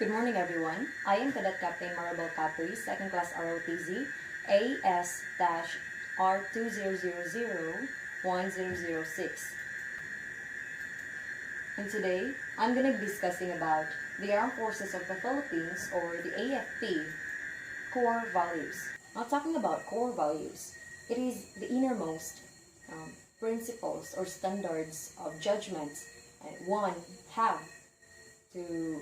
Good morning, everyone. I am Cadet Captain Maribel Capri, 2nd Class ROTZ, AS-R20001006. And today, I'm going to be discussing about the Armed Forces of the Philippines, or the AFP Core Values. Now, talking about core values, it is the innermost principles or standards of judgment one have to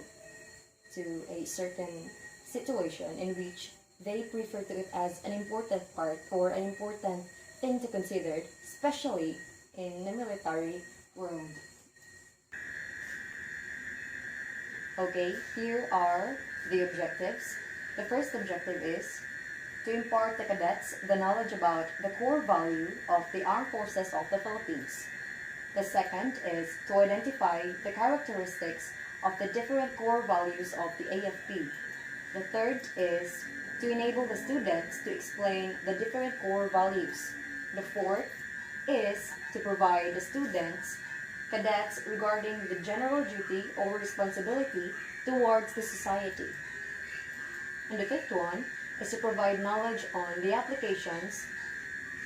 a certain situation in which they refer to it as an important part or an important thing to consider, especially in the military world. Okay, here are the objectives. The first objective is to impart the cadets the knowledge about the core value of the Armed Forces of the Philippines. The second is to identify the characteristics of the different core values of the AFP. The third is to enable the students to explain the different core values. The fourth is to provide the students, cadets, regarding the general duty or responsibility towards the society. And the fifth one is to provide knowledge on the applications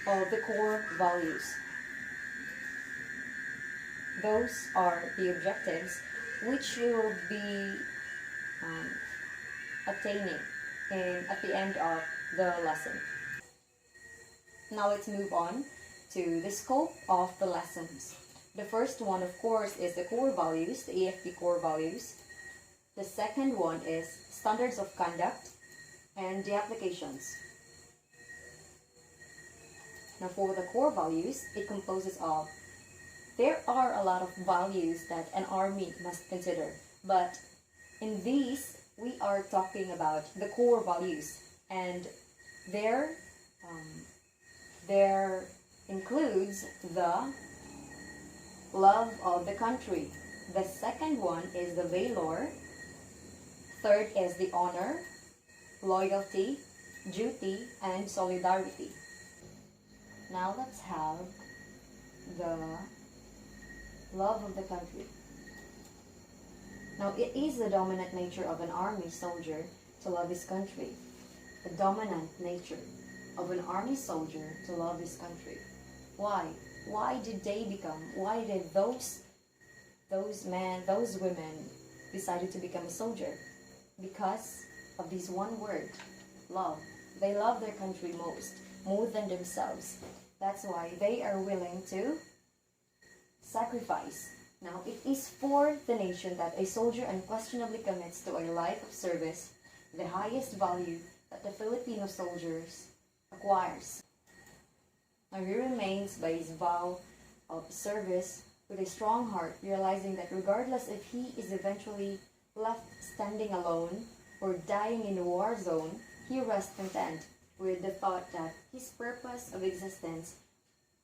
of the core values. Those are the objectives which we will be attaining at the end of the lesson. Now let's move on to the scope of the lessons. The first one, of course, is the core values, the AFP core values. The second one is standards of conduct and the applications. Now for the core values, it composes of, there are a lot of values that an army must consider, but in these, we are talking about the core values, and there includes the love of the country. The second one is the valor. Third is the honor, loyalty, duty, and solidarity. Now let's have the love of the country. Now, it is the dominant nature of an army soldier to love his country. The dominant nature of an army soldier to love his country. Why? Why did those men, those women decided to become a soldier? Because of this one word, love. They love their country more than themselves. That's why they are willing to sacrifice. Now, it is for the nation that a soldier unquestionably commits to a life of service, the highest value that the Filipino soldiers acquires. Now, he remains by his vow of service with a strong heart, realizing that regardless if he is eventually left standing alone or dying in the war zone, he rests content with the thought that his purpose of existence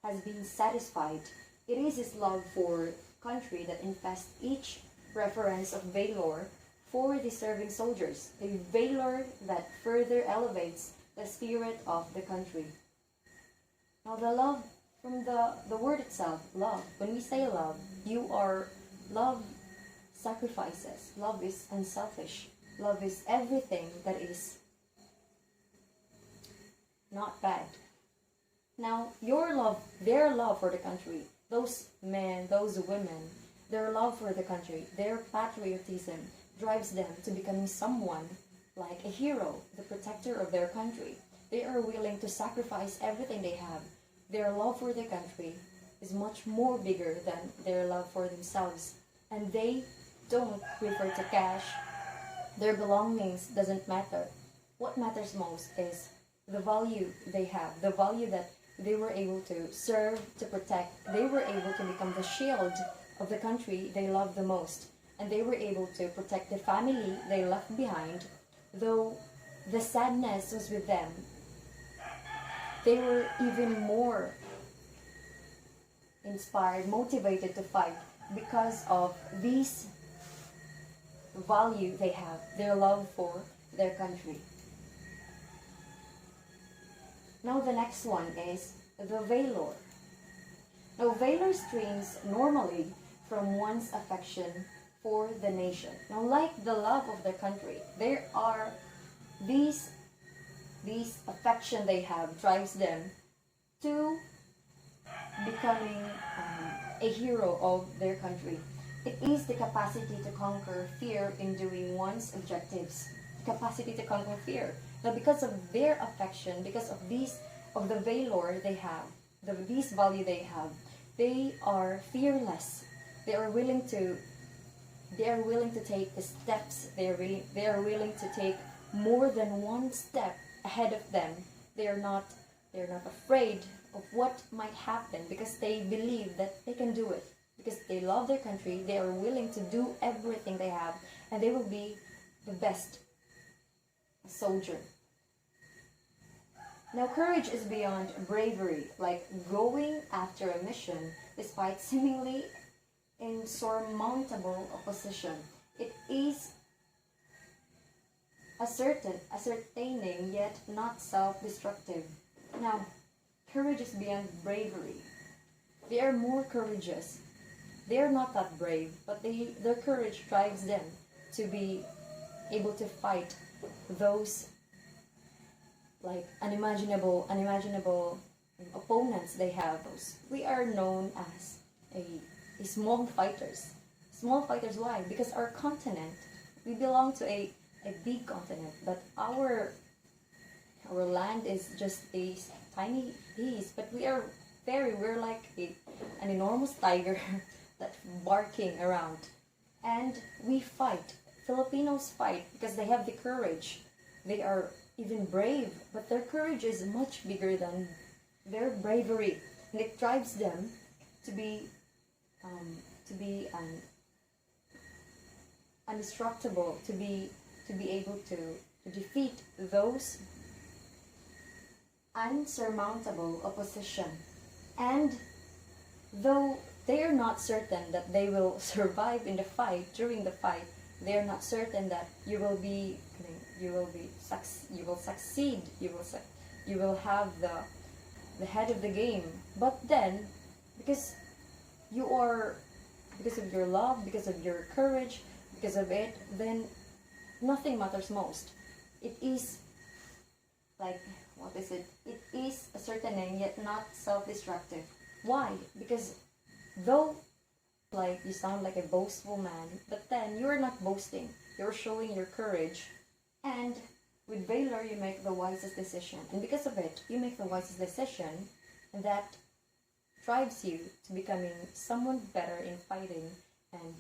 has been satisfied. It is his love for country that infests each reference of valor for the serving soldiers, a valor that further elevates the spirit of the country. Now the love, from the word itself, love, when we say love, love sacrifices, love is unselfish, love is everything that is not bad. Now, their love for the country, those men, those women, their love for the country, their patriotism drives them to becoming someone like a hero, the protector of their country. They are willing to sacrifice everything they have. Their love for the country is much more bigger than their love for themselves. And they don't prefer to cash. Their belongings doesn't matter. What matters most is the value they have, the value that they were able to serve, to protect. They were able to become the shield of the country they love the most. And they were able to protect the family they left behind. Though the sadness was with them, they were even more inspired, motivated to fight because of this value they have, their love for their country. Now the next one is the valor. Now valor streams normally from one's affection for the nation. Now, like the love of their country, there are these affection they have drives them to becoming a hero of their country. It is the capacity to conquer fear in doing one's objectives. The capacity to conquer fear. Now, because of their affection, because of the valor they have, these value they have, they are fearless. They are willing to take the steps. They are willing to take more than one step ahead of them. They're not afraid of what might happen because they believe that they can do it. Because they love their country, they are willing to do everything they have, and they will be the best soldier. Now, courage is beyond bravery, like going after a mission despite seemingly insurmountable opposition. It is ascertaining yet not self-destructive. Now, courage is beyond bravery. They are more courageous. They are not that brave, but their courage drives them to be able to fight those like unimaginable opponents they have. We are known as a small fighters. Small fighters, why? Because our continent, we belong to a big continent, but our land is just a tiny piece, but we're like an enormous tiger that's barking around. And we fight. Filipinos fight because they have the courage. They are even brave, but their courage is much bigger than their bravery, and it drives them to be indestructible, to be able to defeat those unsurmountable opposition. And though they are not certain that they will survive in the fight, during the fight, they are not certain that you will succeed, you will have the head of the game. But then, because of your love, because of your courage, because of it, then nothing matters most. It is like, what is it? It is ascertaining yet not self-destructive. Why? Because though like you sound like a boastful man, but then you are not boasting. You're showing your courage, and with valor you make the wisest decision. And because of it, you make the wisest decision, and that drives you to becoming someone better in fighting, and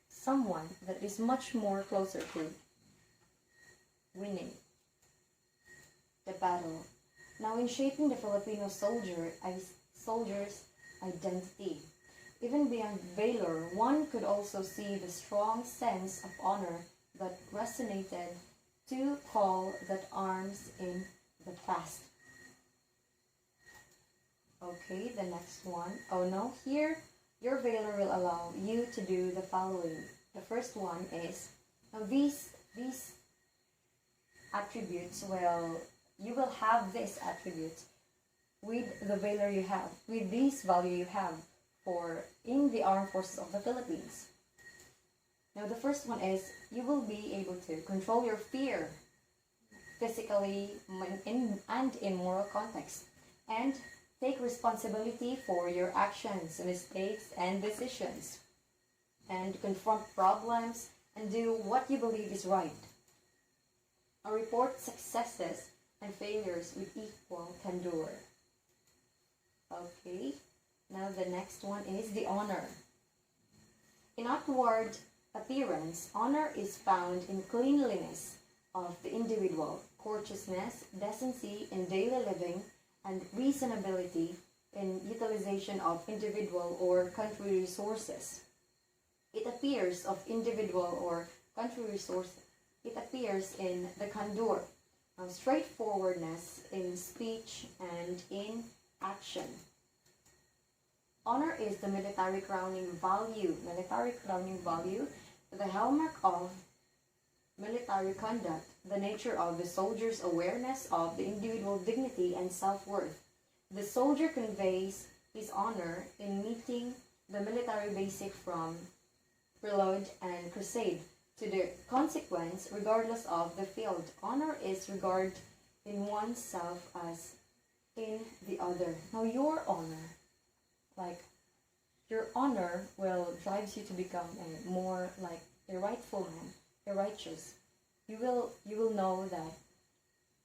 someone that is much more closer to winning the battle. Now, in shaping the Filipino soldier's identity, even beyond valor, one could also see the strong sense of honor that resonated to call that arms in the past. Okay, the next one. Oh no, here your valor will allow you to do the following. The first one is, now these attributes, well, you will have these attributes with the valor you have, with this value you have for in the armed forces of the Philippines. Now the first one is, you will be able to control your fear physically and in moral context, and take responsibility for your actions, mistakes, and decisions, and confront problems and do what you believe is right. Now report successes and failures with equal candor. Okay, now the next one is the honor. In outward appearance, honor is found in cleanliness of the individual, courteousness, decency in daily living, and reasonability in utilization of individual or country resources. It appears of individual or country resources. It appears in the candor, straightforwardness in speech and in action. Honor is the military crowning value. The hallmark of military conduct, the nature of the soldier's awareness of the individual dignity and self-worth. The soldier conveys his honor in meeting the military basic from reload, and crusade to the consequence regardless of the field. Honor is regard in oneself as in the other. Now your honor, like your honor will drives you to become a more like a rightful man, a righteous. You will know that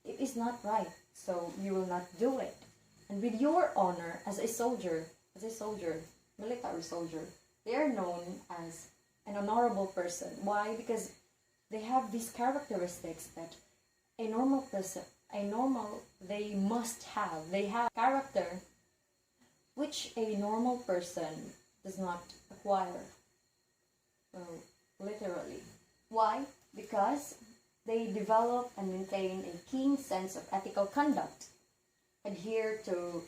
it is not right, so you will not do it. And with your honor as a soldier, military soldier, they are known as an honorable person. Why? Because they have these characteristics that a normal person, they must have. They have character which a normal person does not acquire. Well, literally. Why? Because they develop and maintain a keen sense of ethical conduct, adhere to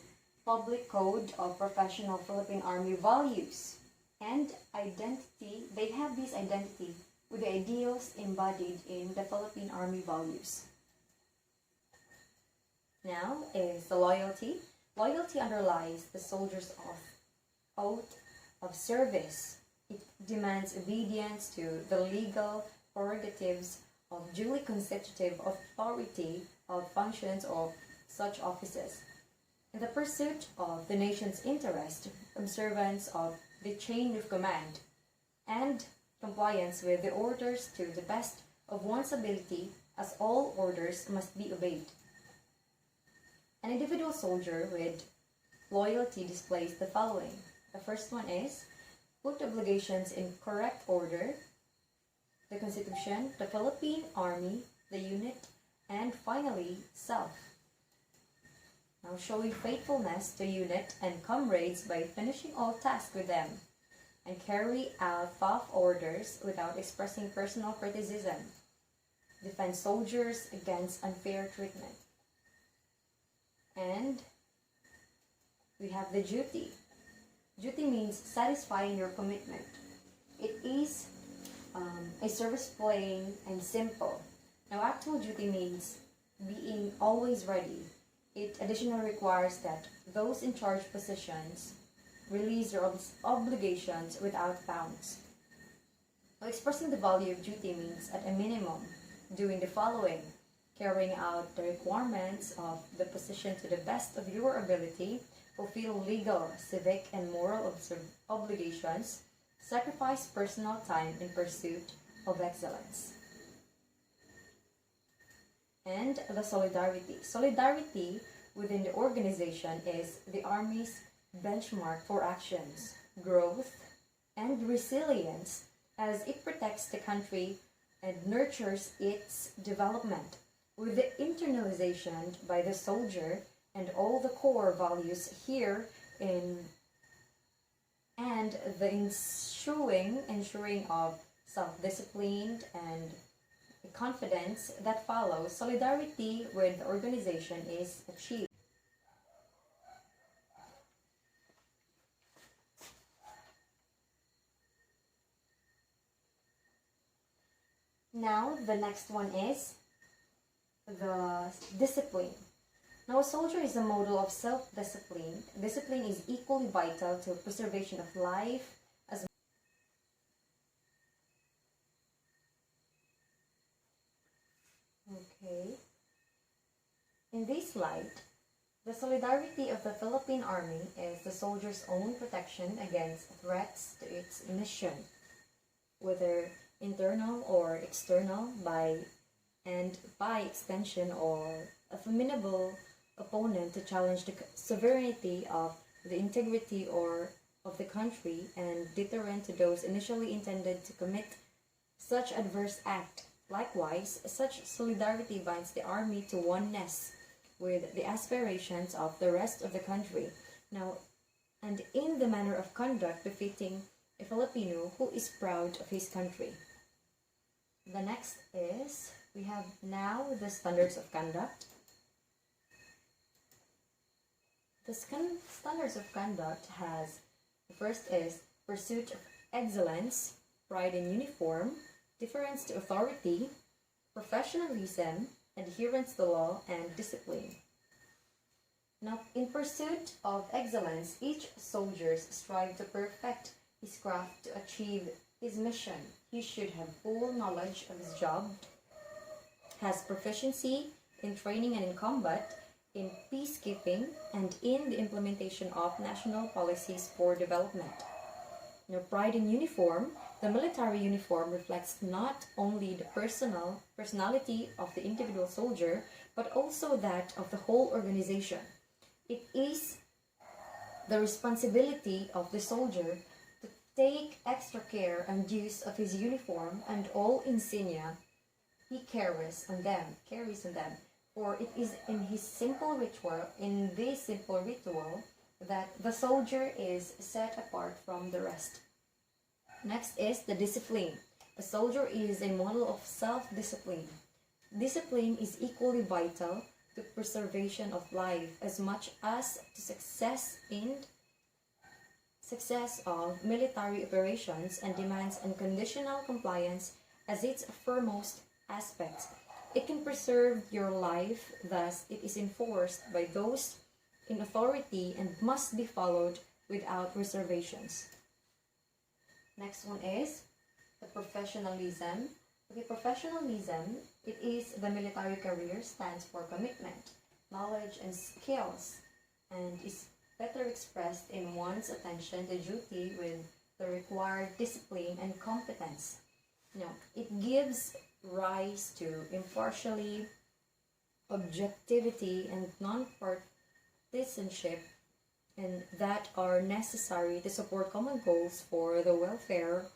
public code of professional Philippine Army values, and identity. They have this identity with the ideals embodied in the Philippine Army values. Now is the loyalty. Loyalty underlies the soldier's oath of service. It demands obedience to the legal prerogatives of duly constitutive authority of functions of such offices. In the pursuit of the nation's interest, observance of the chain of command, and compliance with the orders to the best of one's ability, as all orders must be obeyed. An individual soldier with loyalty displays the following. The first one is put obligations in correct order, the Constitution, the Philippine Army, the unit, and finally, self. Now showing faithfulness to unit and comrades by finishing all tasks with them, and carry out tough orders without expressing personal criticism. Defend soldiers against unfair treatment. And we have the duty. Duty means satisfying your commitment. It is a service plain and simple. Now actual duty means being always ready. It additionally requires that those in charge positions release their obligations without bounds. Now, expressing the value of duty means at a minimum doing the following: carrying out the requirements of the position to the best of your ability, fulfill legal, civic, and moral obligations, sacrifice personal time in pursuit of excellence. And the solidarity. Solidarity within the organization is the Army's benchmark for actions, growth, and resilience as it protects the country and nurtures its development. With the internalization by the soldier and all the core values here in and the ensuring of self-discipline and confidence that follows, solidarity with the organization is achieved. Now, the next one is the discipline. Now, a soldier is a model of self-discipline. Discipline is equally vital to preservation of life as okay. In this light, the solidarity of the Philippine Army is the soldier's own protection against threats to its mission, whether internal or external, by extension or a formidable opponent to challenge the sovereignty of the integrity or of the country, and deterrent to those initially intended to commit such adverse act. Likewise, such solidarity binds the army to oneness with the aspirations of the rest of the country. Now, and in the manner of conduct befitting a Filipino who is proud of his country. The next is, we have now the standards of conduct. The standards of conduct has, the first is pursuit of excellence, pride in uniform, deference to authority, professionalism, adherence to law, and discipline. Now, in pursuit of excellence, each soldier strives to perfect his craft to achieve his mission. He should have full knowledge of his job, has proficiency in training and in combat, in peacekeeping, and in the implementation of national policies for development. Now, pride in uniform. The military uniform reflects not only the personality of the individual soldier, but also that of the whole organization. It is the responsibility of the soldier to take extra care and use of his uniform and all insignia he carries on them, for it is in this simple ritual that the soldier is set apart from the rest. Next is the discipline. A soldier is a model of self-discipline. Discipline is equally vital to preservation of life as much as to success of military operations, and demands unconditional compliance as its foremost aspect. It can preserve your life, thus it is enforced by those in authority and must be followed without reservations. Next one is the professionalism. Okay, professionalism, it is the military career, stands for commitment, knowledge, and skills, and is better expressed in one's attention to duty with the required discipline and competence. Now, it gives rise to impartiality, objectivity, and non-partisanship, and that are necessary to support common goals for the welfare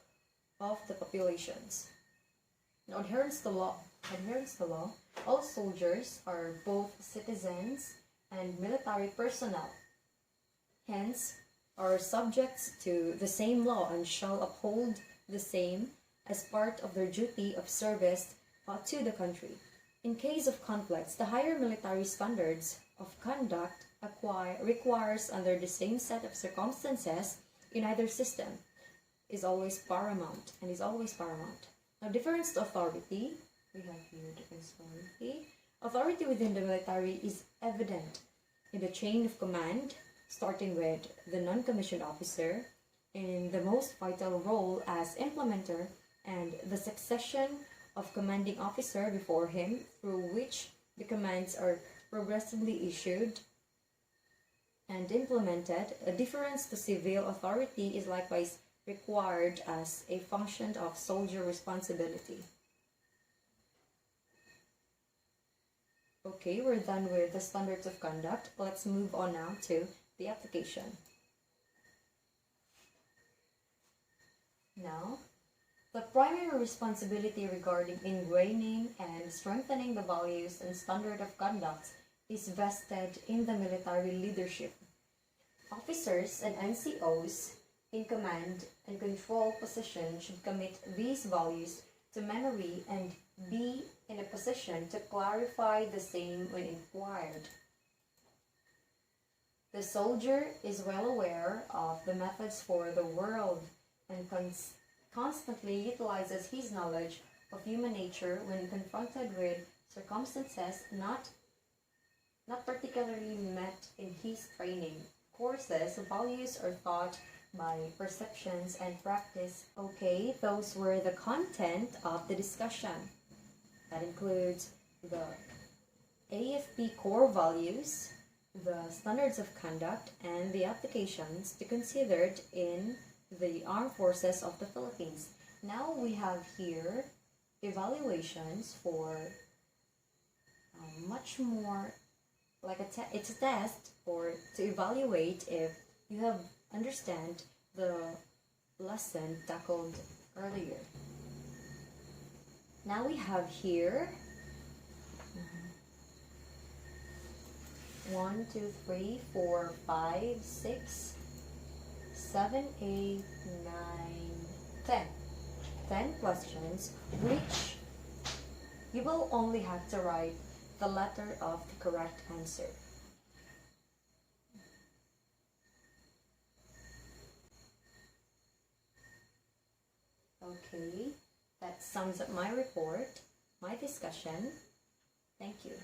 of the populations. Now, adherence to law. All soldiers are both citizens and military personnel, hence are subjects to the same law and shall uphold the same as part of their duty of service to the country. In case of conflicts, the higher military standards of conduct requires under the same set of circumstances in either system is always paramount. Now, difference to authority. We have here difference to authority. Authority within the military is evident in the chain of command, starting with the non-commissioned officer in the most vital role as implementer, and the succession of commanding officer before him, through which the commands are progressively issued and implemented. A difference to civil authority is likewise required as a function of soldier responsibility. Okay, we're done with the standards of conduct. Let's move on now to the application. Now, the primary responsibility regarding ingraining and strengthening the values and standard of conduct is vested in the military leadership. Officers and NCOs in command and control position should commit these values to memory and be in a position to clarify the same when inquired. The soldier is well aware of the methods for the world and constantly utilizes his knowledge of human nature when confronted with circumstances not particularly met in his training courses. Values are taught by perceptions and practice. Okay, those were the content of the discussion. That includes the AFP Core Values, the standards of conduct, and the applications to considered in the Armed Forces of the Philippines. Now we have here evaluations for much more like it's a test to evaluate if you have understand the lesson tackled earlier. Now we have here 1, 2, 3, 4, 5, 6, 7, 8, 9, 10. 10 questions which you will only have to write the letter of the correct answer. Okay, that sums up my report, my discussion. Thank you.